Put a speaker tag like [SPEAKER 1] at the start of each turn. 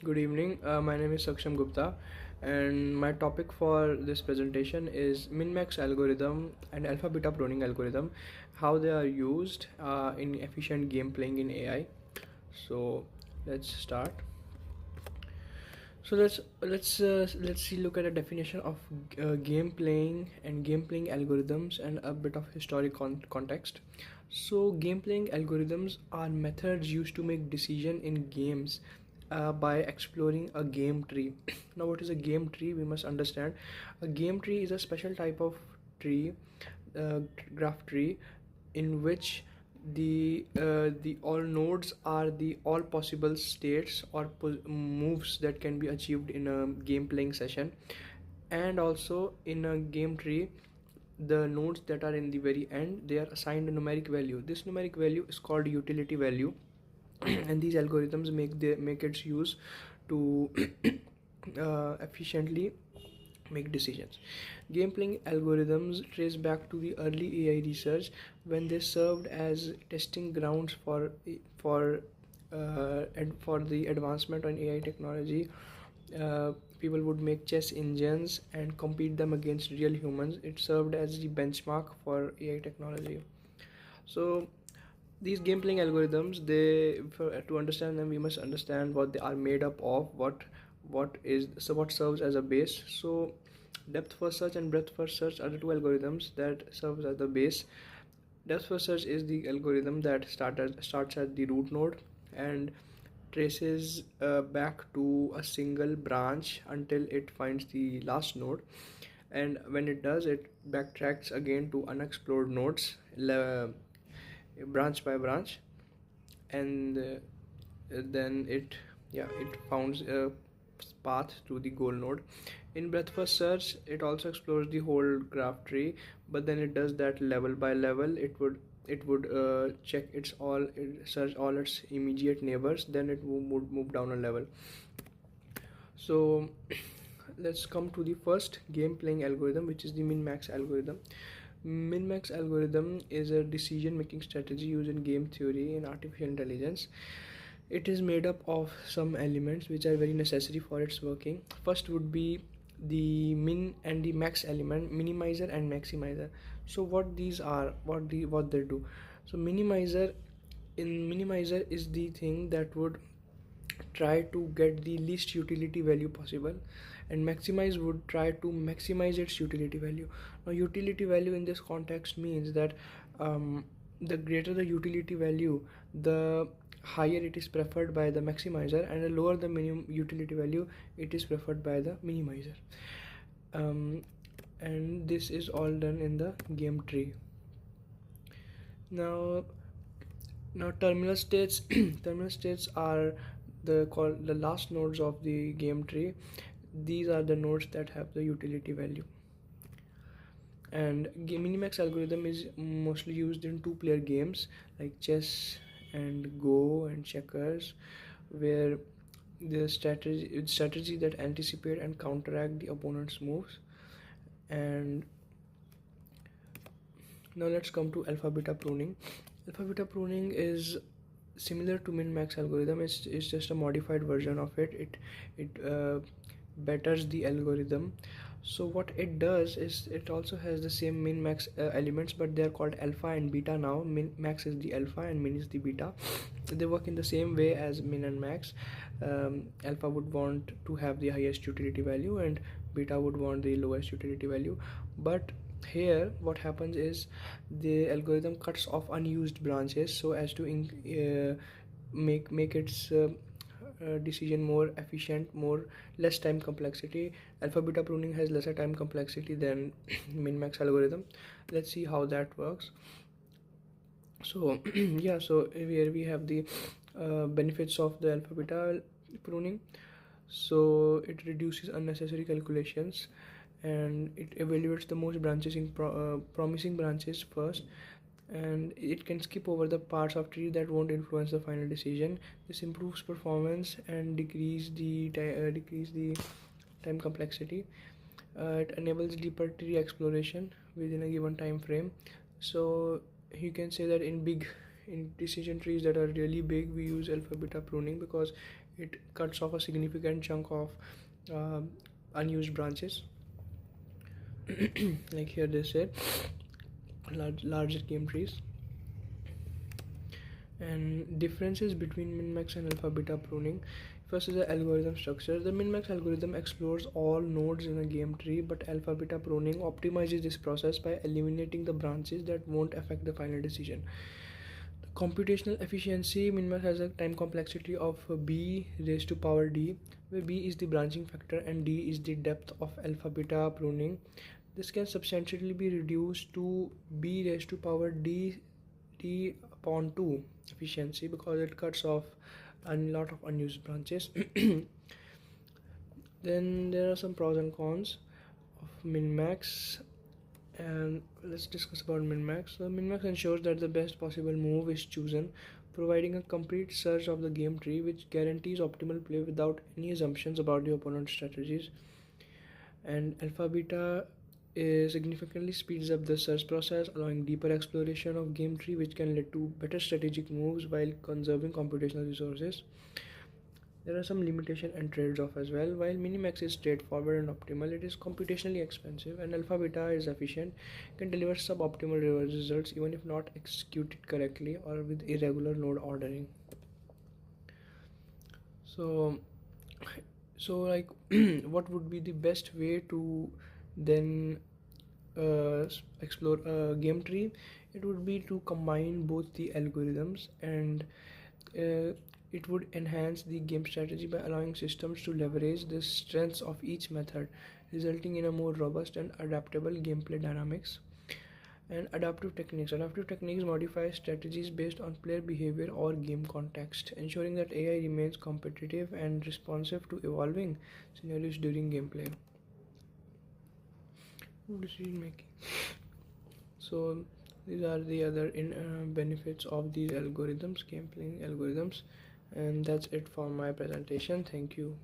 [SPEAKER 1] Good evening. My name is Saksham Gupta, and my topic for this presentation is min-max algorithm and alpha-beta pruning algorithm, how they are used in efficient game playing in AI. So let's start. So let's see look at a definition of game playing and game playing algorithms and a bit of historic context. So game playing algorithms are methods used to make decision in games by exploring a game tree. Now, what is a game tree? We must understand. A game tree is a special type of tree, uh, graph tree, in which the all nodes are the all possible states or moves that can be achieved in a game playing session. And also in a game tree, the nodes that are in the very end, they are assigned a numeric value. This numeric value is called utility value. And these algorithms make its use to efficiently make decisions. Game playing algorithms trace back to the early AI research when they served as testing grounds for the advancement on AI technology. People would make chess engines and compete them against real humans. It served as the benchmark for AI technology. So these game playing algorithms, to understand them, we must understand what they are made up of, what serves as a base. So depth first search and breadth first search are the two algorithms that serves as the base. Depth first search is the algorithm that starts at the root node and traces back to a single branch until it finds the last node. And when it does, it backtracks again to unexplored nodes, branch by branch. And then it founds a path to the goal node. In breadth first search, it also explores the whole graph tree, but then it does that level by level. It would check search all its immediate neighbors, then it would move down a level. So let's come to the first game playing algorithm, which is the min-max algorithm. Min-max algorithm is a decision making strategy used in game theory and artificial intelligence. It is made up of some elements which are very necessary for its working. First would be the min and the max element, minimizer and maximizer. So what these are, what they do. So minimizer is the thing that would try to get the least utility value possible, and maximize would try to maximize its utility value. Now utility value in this context means that the greater the utility value, the higher it is preferred by the maximizer, and the lower the minimum utility value, it is preferred by the minimizer. um, and this is all done in the game tree. now Now terminal states terminal states are the last nodes of the game tree. These are the nodes that have the utility value. And minimax algorithm is mostly used in two-player games like chess and Go and checkers, where the strategy that anticipate and counteract the opponent's moves. And now let's come to alpha beta pruning. Alpha beta pruning is similar to min max algorithm. It's just a modified version of it. It betters the algorithm. So what it does is it also has the same min max elements, but they are called alpha and beta now. Min max is the alpha and min is the beta. They work in the same way as min and max. Alpha would want to have the highest utility value and beta would want the lowest utility value. But here what happens is the algorithm cuts off unused branches so as to make its decision more efficient, more less time complexity. Alpha beta pruning has lesser time complexity than min max algorithm. Let's see how that works. So yeah, so here we have the benefits of the alpha beta pruning. So it reduces unnecessary calculations and it evaluates the most promising branches first, and it can skip over the parts of tree that won't influence the final decision. This improves performance and decrease the time complexity. It enables deeper tree exploration within a given time frame. So you can say that in decision trees that are really big, we use alpha beta pruning because it cuts off a significant chunk of unused branches. Like here they say larger game trees. And differences between min-max and alpha-beta pruning. First is the algorithm structure. The min-max algorithm explores all nodes in a game tree, but alpha-beta pruning optimizes this process by eliminating the branches that won't affect the final decision. The computational efficiency, min-max has a time complexity of b raised to power d, where b is the branching factor and d is the depth of alpha-beta pruning. This can substantially be reduced to b raised to power d upon 2 efficiency, because it cuts off a lot of unused branches. Then there are some pros and cons of min-max, and let's discuss about min-max. So min-max ensures that the best possible move is chosen, providing a complete search of the game tree which guarantees optimal play without any assumptions about the opponent's strategies. And alpha beta significantly speeds up the search process, allowing deeper exploration of game tree, which can lead to better strategic moves while conserving computational resources. There are some limitation and trades-off as well. While Minimax is straightforward and optimal, it is computationally expensive, and Alpha Beta is efficient, can deliver suboptimal results even if not executed correctly or with irregular node ordering. So, like, what would be the best way to then explore a game tree? It would be to combine both the algorithms, and it would enhance the game strategy by allowing systems to leverage the strengths of each method, resulting in a more robust and adaptable gameplay dynamics. And adaptive techniques modify strategies based on player behavior or game context, ensuring that AI remains competitive and responsive to evolving scenarios during gameplay. Decision making. So these are the other benefits of these algorithms, gameplay algorithms, and that's it for my presentation. Thank you.